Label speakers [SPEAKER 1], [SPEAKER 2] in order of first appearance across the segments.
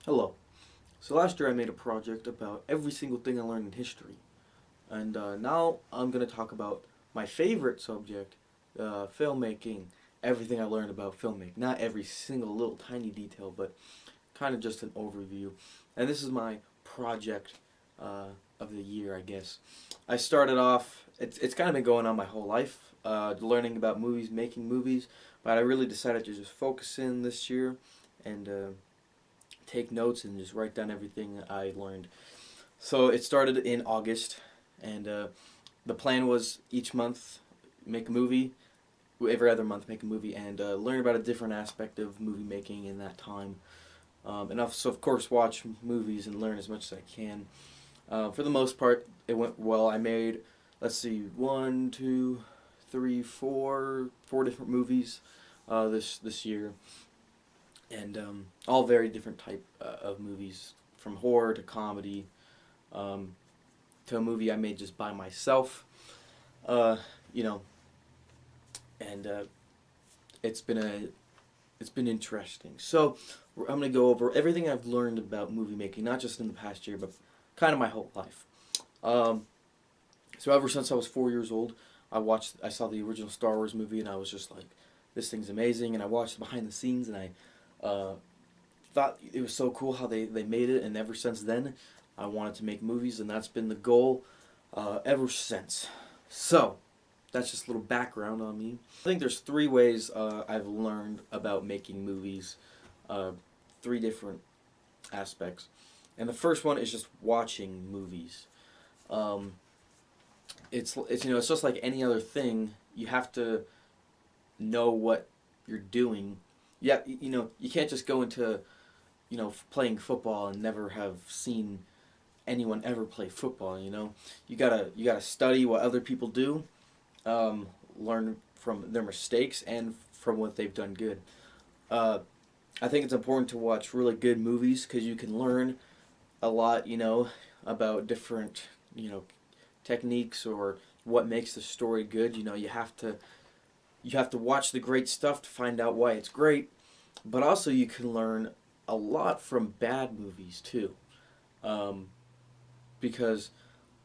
[SPEAKER 1] Hello. So last year I made a project about every single thing I learned in history. And now I'm going to talk about my favorite subject, filmmaking, everything I learned about filmmaking. Not every single little tiny detail, but kind of just an overview. And this is my project of the year, I guess. I started off, it's kind of been going on my whole life, learning about movies, making movies, but I really decided to just focus in this year and take notes and just write down everything I learned. So it started in August, and the plan was each month make a movie, every other month make a movie, and learn about a different aspect of movie making in that time. And also, of course, watch movies and learn as much as I can. For the most part, it went well. I made, let's see, one, two, three, four different movies this year, and all very different type of movies, from horror to comedy, um, to a movie I made just by myself. Uh, you know, and it's been it's been interesting. So I'm gonna go over everything I've learned about movie making, not just in the past year, but kind of my whole life. Um, so ever since I was 4 years old, I saw the original Star Wars movie, and I was just like, this thing's amazing. And I watched behind the scenes, and I thought it was so cool how they made it. And ever since then, I wanted to make movies, and that's been the goal ever since. So that's just a little background on me. I think there's three ways I've learned about making movies, uh, three different aspects. And the first one is just watching movies. Um, it's just like any other thing. You have to know what you're doing. Yeah, you can't just go into playing football and never have seen anyone ever play football. You gotta study what other people do, learn from their mistakes and from what they've done good. Uh, I think it's important to watch really good movies because you can learn a lot, about different, techniques or what makes the story good. You have to watch the great stuff to find out why it's great, but also you can learn a lot from bad movies too, um, because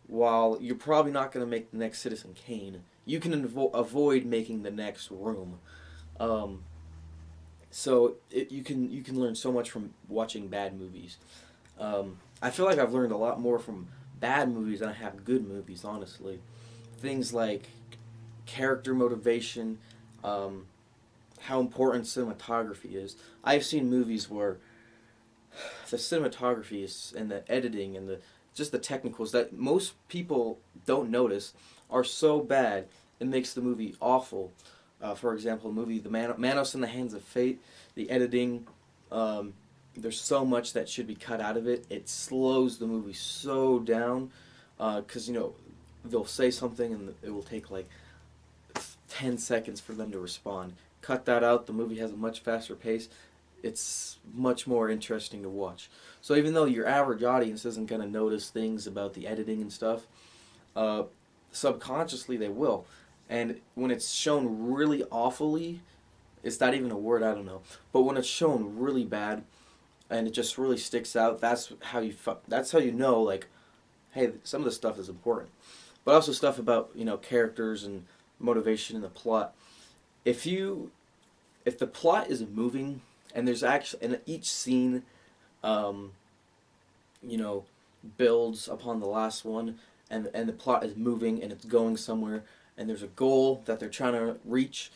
[SPEAKER 1] while you're probably not going to make the next Citizen Kane, you can avoid making the next Room. Um, you can learn so much from watching bad movies. I feel like I've learned a lot more from bad movies than I have good movies, honestly. Things like character motivation, um, how important cinematography is. I've seen movies where the cinematography is, and the editing and the just the technicals that most people don't notice are so bad it makes the movie awful. For example, the movie Manos in the Hands of Fate, the editing, um, there's so much that should be cut out of it. It slows the movie so down because they'll say something and it will take like 10 seconds for them to respond. Cut that out, the movie has a much faster pace. It's much more interesting to watch. So even though your average audience isn't going to notice things about the editing and stuff, uh, subconsciously they will. And when it's shown really awfully, it's not even a word, I don't know. But when it's shown really bad and it just really sticks out, that's how you know, like, hey, some of this stuff is important. But also stuff about, characters and motivation and the plot. If you if the plot is moving and there's actually and each scene um, you know builds upon the last one, and the plot is moving and it's going somewhere, and there's a goal that they're trying to reach,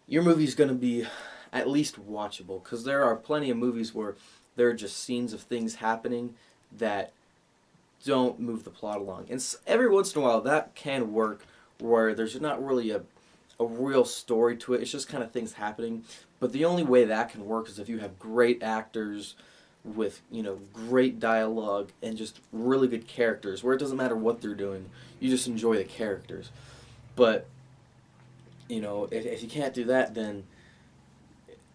[SPEAKER 1] your movie's going to be at least watchable, because there are plenty of movies where there are just scenes of things happening that don't move the plot along. And every once in a while that can work, where there's not really a real story to it. It's just kind of things happening. But the only way that can work is if you have great actors with, great dialogue and just really good characters, where it doesn't matter what they're doing. You just enjoy the characters. But, if you can't do that, then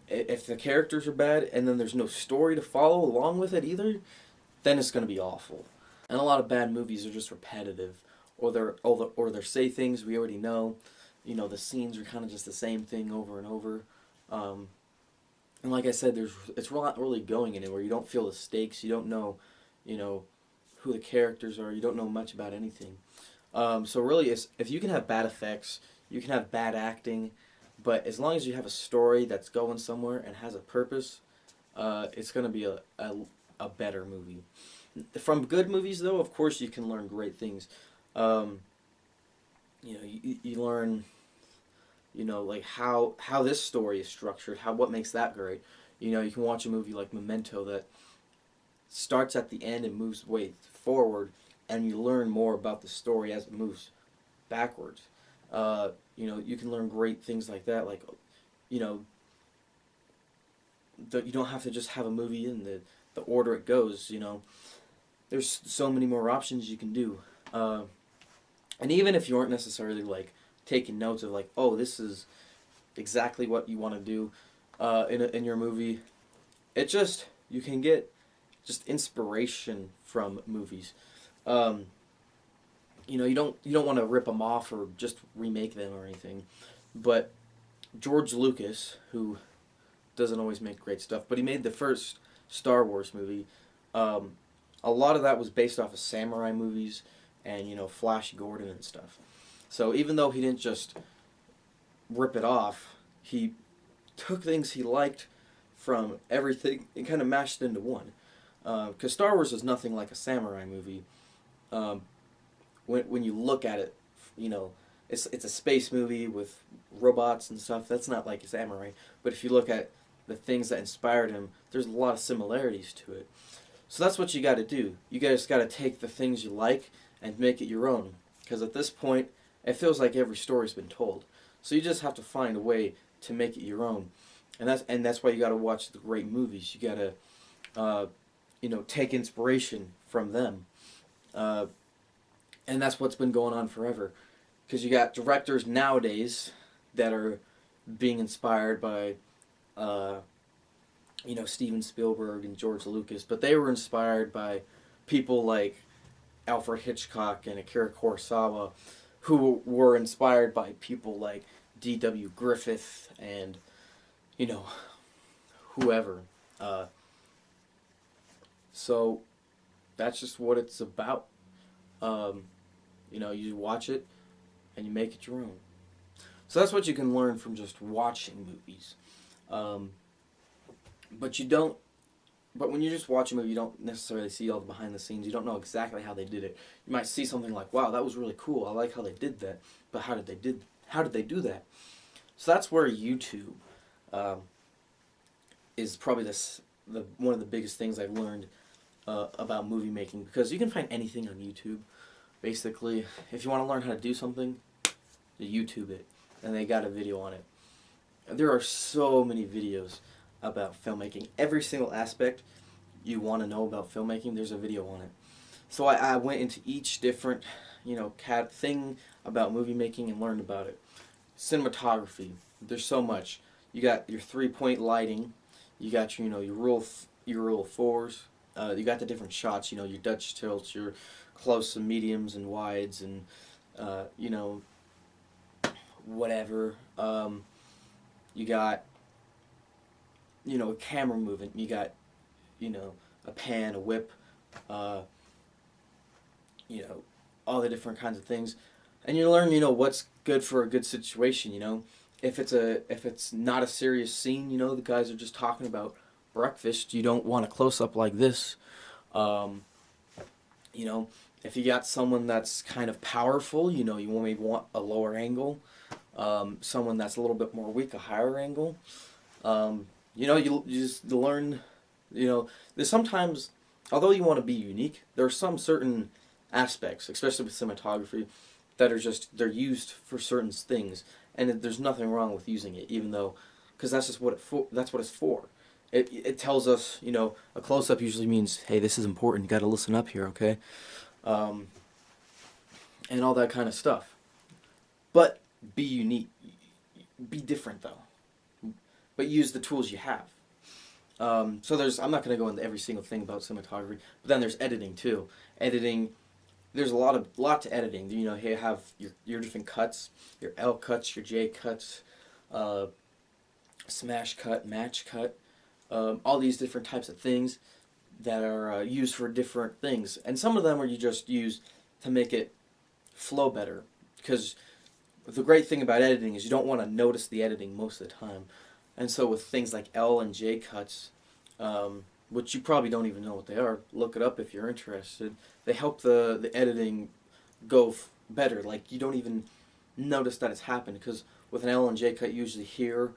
[SPEAKER 1] if the characters are bad and then there's no story to follow along with it either, then it's going to be awful. And a lot of bad movies are just repetitive, or they say things we already know. The scenes are kind of just the same thing over and over. Um, And like I said, it's not really going anywhere. You don't feel the stakes. You don't know, you know, who the characters are. You don't know much about anything. So really, if you can have bad effects, you can have bad acting, but as long as you have a story that's going somewhere and has a purpose, it's gonna be a better movie. From good movies, though, of course, you can learn great things. Um, you learn, like how this story is structured, what makes that great. You can watch a movie like Memento that starts at the end and moves way forward, and you learn more about the story as it moves backwards. You can learn great things like that. Like, you know, you don't have to just have a movie in the order it goes. There's so many more options you can do. And even if you aren't necessarily like taking notes of like, oh, this is exactly what you want to do in your movie, you can get just inspiration from movies. You don't want to rip them off or just remake them or anything, but George Lucas, who doesn't always make great stuff, but he made the first Star Wars movie. A lot of that was based off of samurai movies and Flash Gordon and stuff. So even though he didn't just rip it off, he took things he liked from everything and kind of mashed it into one. Because Star Wars is nothing like a samurai movie. When you look at it, it's a space movie with robots and stuff. That's not like a samurai. But if you look at the things that inspired him, there's a lot of similarities to it. So that's what you got to do. You guys got to take the things you like and make it your own. Because at this point, it feels like every story's been told. So you just have to find a way to make it your own. And that's why you got to watch the great movies. You got to take inspiration from them. And that's what's been going on forever. Because you got directors nowadays that are being inspired by Steven Spielberg and George Lucas, but they were inspired by people like Alfred Hitchcock and Akira Kurosawa, who were inspired by people like D.W. Griffith and whoever. So that's just what it's about. You watch it and you make it your own. So that's what you can learn from just watching movies. But when you just watch a movie, you don't necessarily see all the behind the scenes. You don't know exactly how they did it. You might see something like, wow, that was really cool. I like how they did that. But how did they do that? So that's where YouTube is probably one of the biggest things I've learned about movie making, because you can find anything on YouTube. Basically, if you want to learn how to do something, you YouTube it, and they got a video on it. There are so many videos about filmmaking. Every single aspect you want to know about filmmaking, there's a video on it. So I went into each different, thing about movie making and learned about it. Cinematography, there's so much. You got your 3-point lighting, you got your rule of fours, you got the different shots, your Dutch tilts, your close and mediums and wides, and whatever. You got a camera movement. You got a pan, a whip, all the different kinds of things, and you learn what's good for a good situation. If it's not a serious scene, the guys are just talking about breakfast, you don't want a close up like this. If you got someone that's kind of powerful, you maybe want a lower angle. Someone that's a little bit more weak, a higher angle. You just learn, there's sometimes, although you want to be unique, there are some certain aspects, especially with cinematography, that they're used for certain things, and there's nothing wrong with using it, even though, because that's just that's what it's for. It tells us, a close-up usually means, hey, this is important, you got to listen up here, okay? And all that kind of stuff. But be unique. Be different, though. But use the tools you have. I'm not going to go into every single thing about cinematography, but then there's editing, too. There's a lot to editing. You have your different cuts, your L cuts, your J cuts, smash cut, match cut. all these different types of things that are used for different things, and some of them are you just use to make it flow better. Because the great thing about editing is you don't want to notice the editing most of the time, and so with things like L and J cuts, which you probably don't even know what they are, look it up if you're interested. They help the editing go better. Like you don't even notice that it's happened because with an L and J cut, you usually hear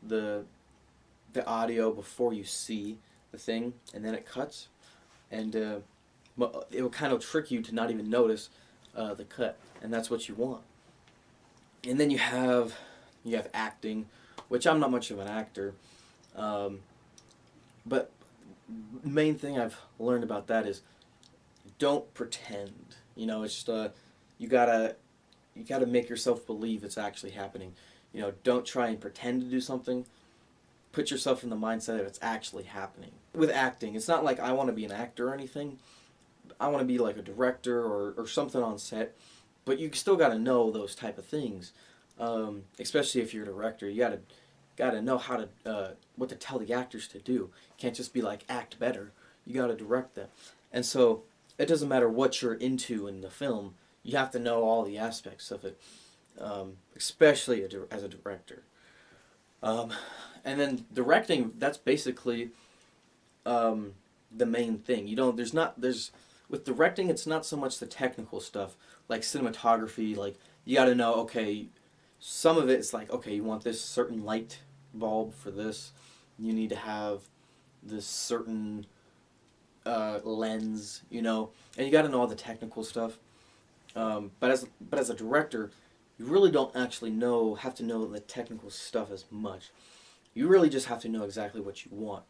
[SPEAKER 1] the the audio before you see the thing, and then it cuts, and it will kind of trick you to not even notice the cut, and that's what you want. And then you have acting, which I'm not much of an actor, um, but main thing I've learned about that is don't pretend. It's just you gotta you gotta make yourself believe it's actually happening. Don't try and pretend to do something. Put yourself in the mindset that it's actually happening. With acting, it's not like I want to be an actor or anything. I want to be like a director or something on set, but you still got to know those type of things. Especially if you're a director, you gotta know how to what to tell the actors to do. You can't just be like act better. You got to direct them, and so it doesn't matter what you're into in the film. You have to know all the aspects of it, especially as a director. Um, and then directing, that's basically the main thing. There's with directing, it's not so much the technical stuff like cinematography. Like you got to know, okay, some of it's like, okay, you want this certain light bulb for this. You need to have this certain lens, and you got to know all the technical stuff. But as a director, you really don't actually have to know the technical stuff as much. You really just have to know exactly what you want.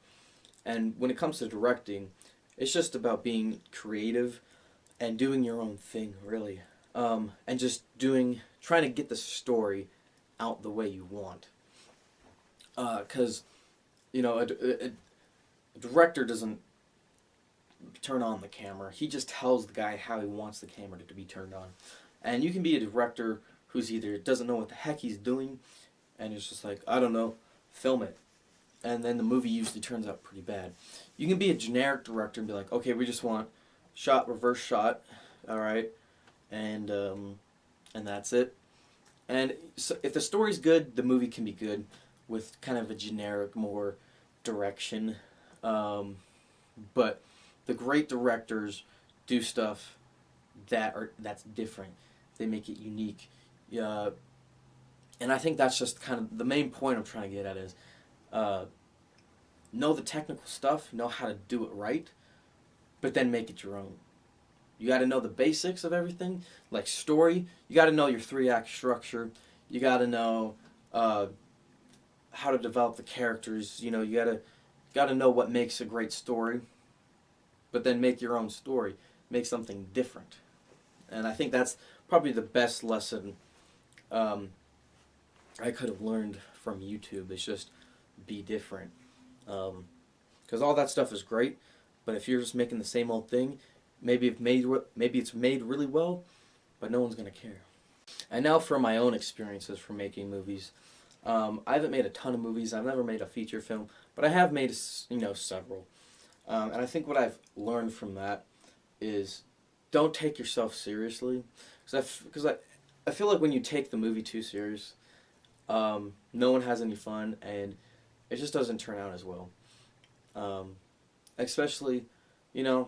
[SPEAKER 1] And when it comes to directing, it's just about being creative and doing your own thing, really. And just trying to get the story out the way you want. Because, a director doesn't turn on the camera. He just tells the guy how he wants the camera to be turned on. And you can be a director who's either doesn't know what the heck he's doing, and is just like, I don't know, film it. And then the movie usually turns out pretty bad. You can be a generic director and be like, okay, we just want shot, reverse shot, all right, and that's it. And so if the story's good, the movie can be good with kind of a generic, more direction. But the great directors do stuff that's different. They make it unique. And I think that's just kind of the main point I'm trying to get at is know the technical stuff, know how to do it right, but then make it your own. You got to know the basics of everything, like story. You got to know your 3-act structure. You got to know how to develop the characters. You got to know what makes a great story, but then make your own story. Make something different. And I think that's probably the best lesson I could have learned from YouTube. Is just be different. Because all that stuff is great, but if you're just making the same old thing, maybe it's made really well, but no one's gonna care. And now for my own experiences for making movies. I haven't made a ton of movies. I've never made a feature film, but I have made several. And I think what I've learned from that is don't take yourself seriously, because I feel like when you take the movie too serious, no one has any fun, and it just doesn't turn out as well. Especially, I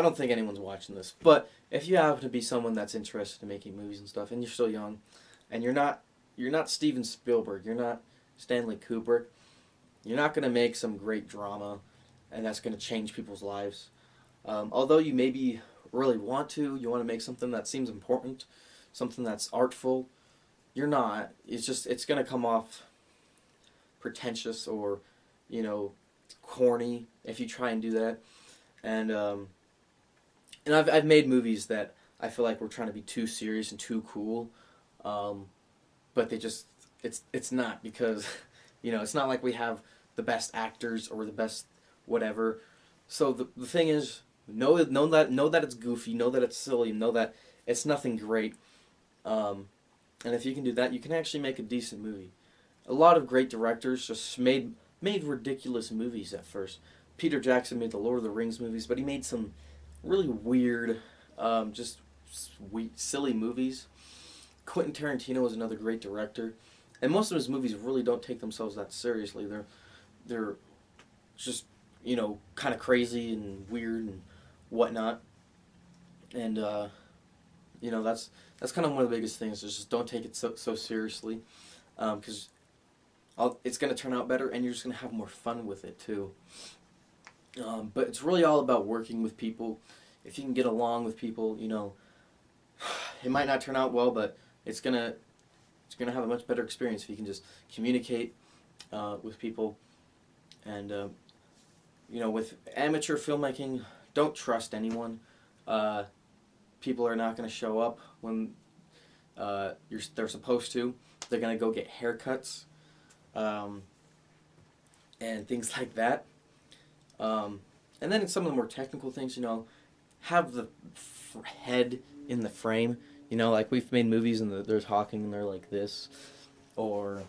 [SPEAKER 1] don't think anyone's watching this, but if you happen to be someone that's interested in making movies and stuff, and you're still young, and you're not Steven Spielberg, you're not Stanley Kubrick, you're not going to make some great drama, and that's going to change people's lives. Although you maybe really want to make something that seems important, something that's artful, you're not. It's going to come off pretentious or, corny if you try and do that. And I've made movies that I feel like were trying to be too serious and too cool, but it's not, because it's not like we have the best actors or the best whatever. So the thing is, know that it's goofy, know that it's silly, know that it's nothing great. And if you can do that, you can actually make a decent movie. A lot of great directors just made made ridiculous movies at first. Peter Jackson made the Lord of the Rings movies, but he made some really weird, just sweet, silly movies. Quentin Tarantino is another great director, and most of his movies really don't take themselves that seriously. They're just, you know, kind of crazy and weird and whatnot. And you know, that's kind of one of the biggest things. Is just don't take it so seriously, because it's gonna turn out better, and you're just gonna have more fun with it too. But it's really all about working with people. If you can get along with people, you know, it might not turn out well, but it's gonna have a much better experience if you can just communicate with people. And you know, with amateur filmmaking, don't trust anyone. People are not going to show up when they're supposed to. They're going to go get haircuts and things like that. And then in some of the more technical things, you know, have the head in the frame. You know, like we've made movies and they're talking and they're like this or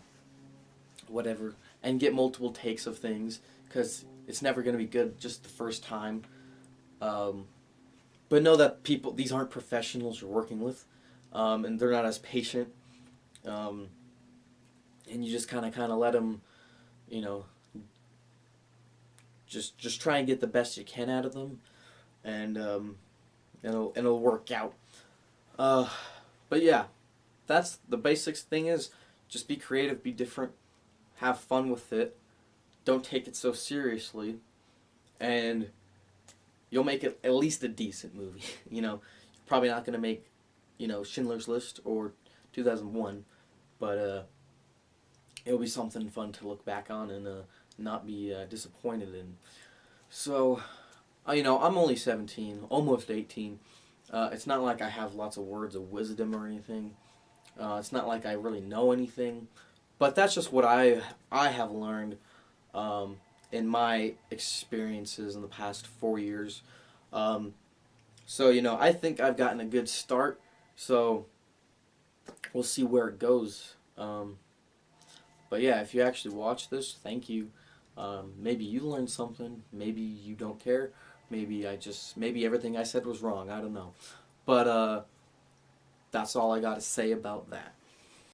[SPEAKER 1] whatever. And get multiple takes of things because it's never going to be good just the first time. But know that these aren't professionals you're working with, and they're not as patient. And you just kind of let them, you know, just try and get the best you can out of them, and it'll work out. But yeah, that's the basics thing is just be creative, be different, have fun with it, don't take it so seriously, and you'll make it at least a decent movie. You know, you're probably not going to make, you know, Schindler's List or 2001, but it'll be something fun to look back on and not be disappointed in. So, you know, I'm only 17, almost 18. It's not like I have lots of words of wisdom or anything. It's not like I really know anything. But that's just what I have learned in my experiences in the past 4 years. So, you know, I think I've gotten a good start. So, we'll see where it goes. But yeah, if you actually watch this, thank you. Maybe you learned something. Maybe you don't care. Maybe everything I said was wrong. I don't know. But that's all I got to say about that.